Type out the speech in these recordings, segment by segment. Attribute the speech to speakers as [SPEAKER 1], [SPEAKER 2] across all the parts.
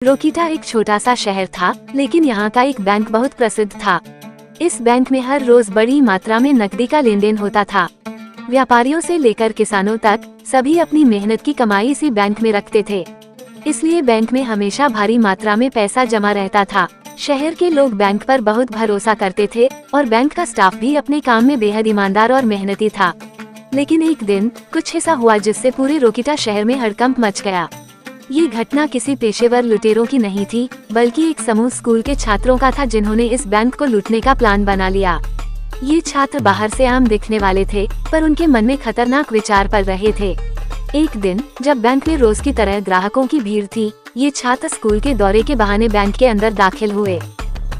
[SPEAKER 1] रोकिटा एक छोटा सा शहर था, लेकिन यहाँ का एक बैंक बहुत प्रसिद्ध था। इस बैंक में हर रोज बड़ी मात्रा में नकदी का लेन देन होता था। व्यापारियों से लेकर किसानों तक सभी अपनी मेहनत की कमाई इसी बैंक में रखते थे। इसलिए बैंक में हमेशा भारी मात्रा में पैसा जमा रहता था। शहर के लोग बैंक पर बहुत भरोसा करते थे और बैंक का स्टाफ भी अपने काम में बेहद ईमानदार और मेहनती था। लेकिन एक दिन कुछ ऐसा हुआ जिससे पूरे रोकिटा शहर में हड़कंप मच गया। ये घटना किसी पेशेवर लुटेरों की नहीं थी, बल्कि एक समूह स्कूल के छात्रों का था जिन्होंने इस बैंक को लूटने का प्लान बना लिया। ये छात्र बाहर से आम दिखने वाले थे, पर उनके मन में खतरनाक विचार पल रहे थे। एक दिन जब बैंक में रोज की तरह ग्राहकों की भीड़ थी, ये छात्र स्कूल के दौरे के बहाने बैंक के अंदर दाखिल हुए।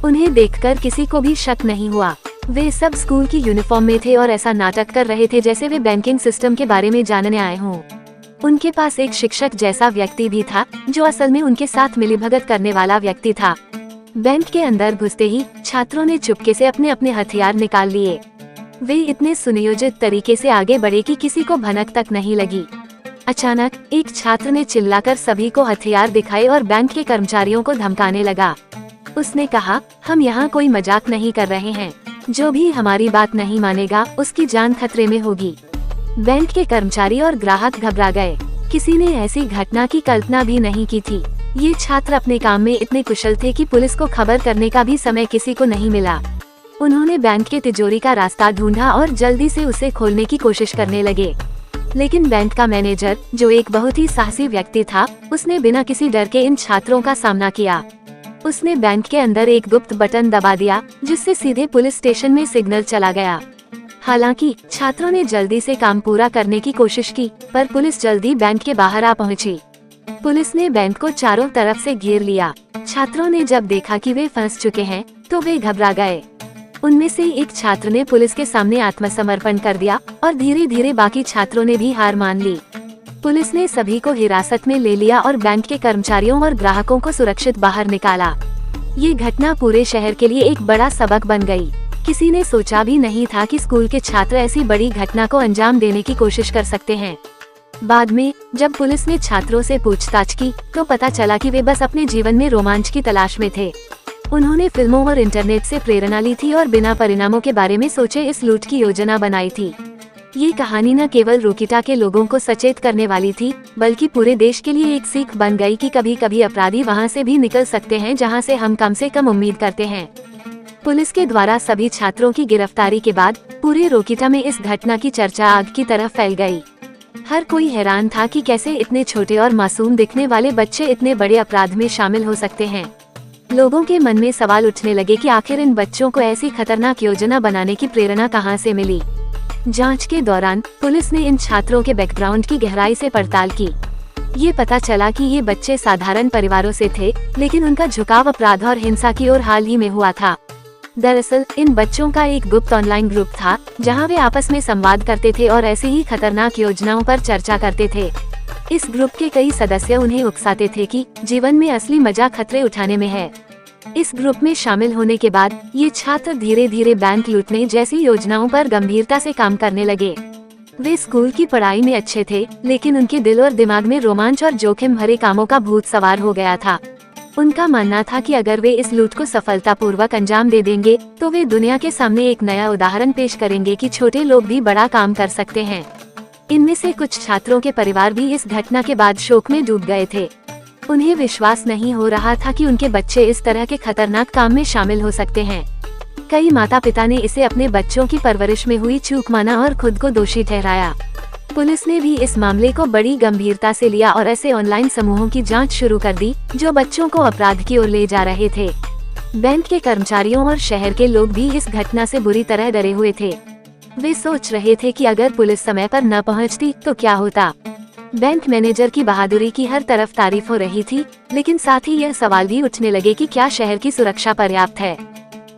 [SPEAKER 1] उन्हें देखकर किसी को भी शक नहीं हुआ। वे सब स्कूल की यूनिफॉर्म में थे और ऐसा नाटक कर रहे थे जैसे वे बैंकिंग सिस्टम के बारे में जानने आए हों। उनके पास एक शिक्षक जैसा व्यक्ति भी था, जो असल में उनके साथ मिलीभगत करने वाला व्यक्ति था। बैंक के अंदर घुसते ही छात्रों ने चुपके से अपने अपने हथियार निकाल लिए। वे इतने सुनियोजित तरीके से आगे बढ़े कि किसी को भनक तक नहीं लगी। अचानक एक छात्र ने चिल्लाकर सभी को हथियार दिखाए और बैंक के कर्मचारियों को धमकाने लगा। उसने कहा, हम यहाँ कोई मजाक नहीं कर रहे हैं। जो भी हमारी बात नहीं मानेगा, उसकी जान खतरे में होगी। बैंक के कर्मचारी और ग्राहक घबरा गए। किसी ने ऐसी घटना की कल्पना भी नहीं की थी। ये छात्र अपने काम में इतने कुशल थे कि पुलिस को खबर करने का भी समय किसी को नहीं मिला। उन्होंने बैंक के तिजोरी का रास्ता ढूंढा और जल्दी से उसे खोलने की कोशिश करने लगे। लेकिन बैंक का मैनेजर, जो एक बहुत ही साहसी व्यक्ति था, उसने बिना किसी डर के इन छात्रों का सामना किया। उसने बैंक के अंदर एक गुप्त बटन दबा दिया, जिससे सीधे पुलिस स्टेशन में सिग्नल चला गया। हालांकि छात्रों ने जल्दी से काम पूरा करने की कोशिश की, पर पुलिस जल्दी बैंक के बाहर आ पहुंची। पुलिस ने बैंक को चारों तरफ से घेर लिया। छात्रों ने जब देखा कि वे फंस चुके हैं, तो वे घबरा गए। उनमें से एक छात्र ने पुलिस के सामने आत्मसमर्पण कर दिया और धीरे धीरे बाकी छात्रों ने भी हार मान ली। पुलिस ने सभी को हिरासत में ले लिया और बैंक के कर्मचारियों और ग्राहकों को सुरक्षित बाहर निकाला। ये घटना पूरे शहर के लिए एक बड़ा सबक बन गई। किसी ने सोचा भी नहीं था कि स्कूल के छात्र ऐसी बड़ी घटना को अंजाम देने की कोशिश कर सकते हैं। बाद में जब पुलिस ने छात्रों से पूछताछ की, तो पता चला कि वे बस अपने जीवन में रोमांच की तलाश में थे। उन्होंने फिल्मों और इंटरनेट से प्रेरणा ली थी और बिना परिणामों के बारे में सोचे इस लूट की योजना बनाई थी। ये कहानी न केवल रोकिटा के लोगों को सचेत करने वाली थी, बल्कि पूरे देश के लिए एक सीख बन गई कि कभी कभी अपराधी वहाँ से भी निकल सकते हैं जहाँ से हम कम से कम उम्मीद करते हैं। पुलिस के द्वारा सभी छात्रों की गिरफ्तारी के बाद पूरे रोकिटा में इस घटना की चर्चा आग की तरह फैल गई। हर कोई हैरान था कि कैसे इतने छोटे और मासूम दिखने वाले बच्चे इतने बड़े अपराध में शामिल हो सकते हैं। लोगों के मन में सवाल उठने लगे कि आखिर इन बच्चों को ऐसी खतरनाक योजना बनाने की प्रेरणा कहां से मिली। जांच के दौरान पुलिस ने इन छात्रों के बैकग्राउंड की गहराई से पड़ताल की। ये पता चला कि ये बच्चे साधारण परिवारों से थे, लेकिन उनका झुकाव अपराध और हिंसा की ओर हाल ही में हुआ था। दरअसल इन बच्चों का एक गुप्त ऑनलाइन ग्रुप था, जहां वे आपस में संवाद करते थे और ऐसी ही खतरनाक योजनाओं पर चर्चा करते थे। इस ग्रुप के कई सदस्य उन्हें उकसाते थे कि जीवन में असली मजा खतरे उठाने में है। इस ग्रुप में शामिल होने के बाद ये छात्र धीरे धीरे बैंक लूटने जैसी योजनाओं पर गंभीरता से काम करने लगे। वे स्कूल की पढ़ाई में अच्छे थे, लेकिन उनके दिल और दिमाग में रोमांच और जोखिम भरे कामों का भूत सवार हो गया था। उनका मानना था कि अगर वे इस लूट को सफलतापूर्वक अंजाम दे देंगे, तो वे दुनिया के सामने एक नया उदाहरण पेश करेंगे कि छोटे लोग भी बड़ा काम कर सकते हैं। इनमें से कुछ छात्रों के परिवार भी इस घटना के बाद शोक में डूब गए थे। उन्हें विश्वास नहीं हो रहा था कि उनके बच्चे इस तरह के खतरनाक काम में शामिल हो सकते हैं। कई माता पिता ने इसे अपने बच्चों की परवरिश में हुई चूक माना और खुद को दोषी ठहराया। पुलिस ने भी इस मामले को बड़ी गंभीरता से लिया और ऐसे ऑनलाइन समूहों की जांच शुरू कर दी जो बच्चों को अपराध की ओर ले जा रहे थे। बैंक के कर्मचारियों और शहर के लोग भी इस घटना से बुरी तरह डरे हुए थे। वे सोच रहे थे कि अगर पुलिस समय पर न पहुंचती तो क्या होता। बैंक मैनेजर की बहादुरी की हर तरफ तारीफ हो रही थी, लेकिन साथ ही यह सवाल भी उठने लगे कि क्या शहर की सुरक्षा पर्याप्त है।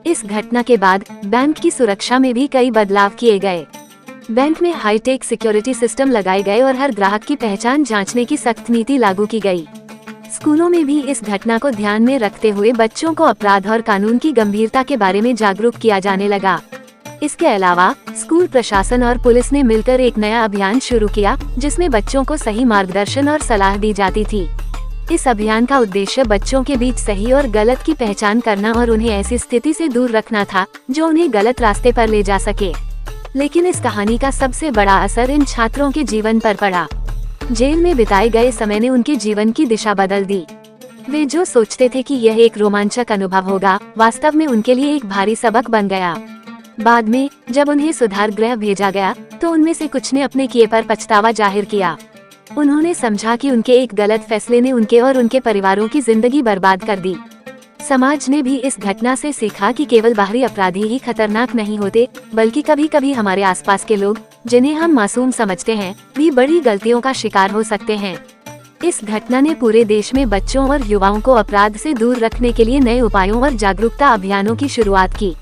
[SPEAKER 1] इस घटना के बाद बैंक की सुरक्षा में भी कई बदलाव किए गए। बैंक में हाईटेक सिक्योरिटी सिस्टम लगाए गए और हर ग्राहक की पहचान जांचने की सख्त नीति लागू की गई। स्कूलों में भी इस घटना को ध्यान में रखते हुए बच्चों को अपराध और कानून की गंभीरता के बारे में जागरूक किया जाने लगा। इसके अलावा स्कूल प्रशासन और पुलिस ने मिलकर एक नया अभियान शुरू किया, जिसमें बच्चों को सही मार्गदर्शन और सलाह दी जाती थी। इस अभियान का उद्देश्य बच्चों के बीच सही और गलत की पहचान करना और उन्हें ऐसी स्थिति से दूर रखना था जो उन्हें गलत रास्ते पर ले जा सके। लेकिन इस कहानी का सबसे बड़ा असर इन छात्रों के जीवन पर पड़ा। जेल में बिताए गए समय ने उनके जीवन की दिशा बदल दी। वे जो सोचते थे कि यह एक रोमांचक अनुभव होगा, वास्तव में उनके लिए एक भारी सबक बन गया। बाद में जब उन्हें सुधार गृह भेजा गया तो उनमें से कुछ ने अपने किए पर पछतावा जाहिर किया। उन्होंने समझा कि उनके एक गलत फैसले ने उनके और उनके परिवारों की जिंदगी बर्बाद कर दी। समाज ने भी इस घटना से सीखा कि केवल बाहरी अपराधी ही खतरनाक नहीं होते, बल्कि कभी कभी हमारे आसपास के लोग, जिन्हें हम मासूम समझते हैं, भी बड़ी गलतियों का शिकार हो सकते हैं। इस घटना ने पूरे देश में बच्चों और युवाओं को अपराध से दूर रखने के लिए नए उपायों और जागरूकता अभियानों की शुरुआत की।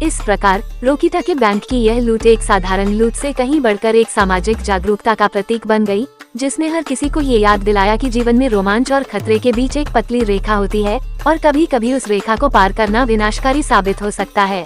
[SPEAKER 1] इस प्रकार रोकिता के बैंक की यह लूट एक साधारण लूट से कहीं बढ़कर एक सामाजिक जागरूकता का प्रतीक बन गई, जिसने हर किसी को ये याद दिलाया कि जीवन में रोमांच और खतरे के बीच एक पतली रेखा होती है और कभी कभी उस रेखा को पार करना विनाशकारी साबित हो सकता है।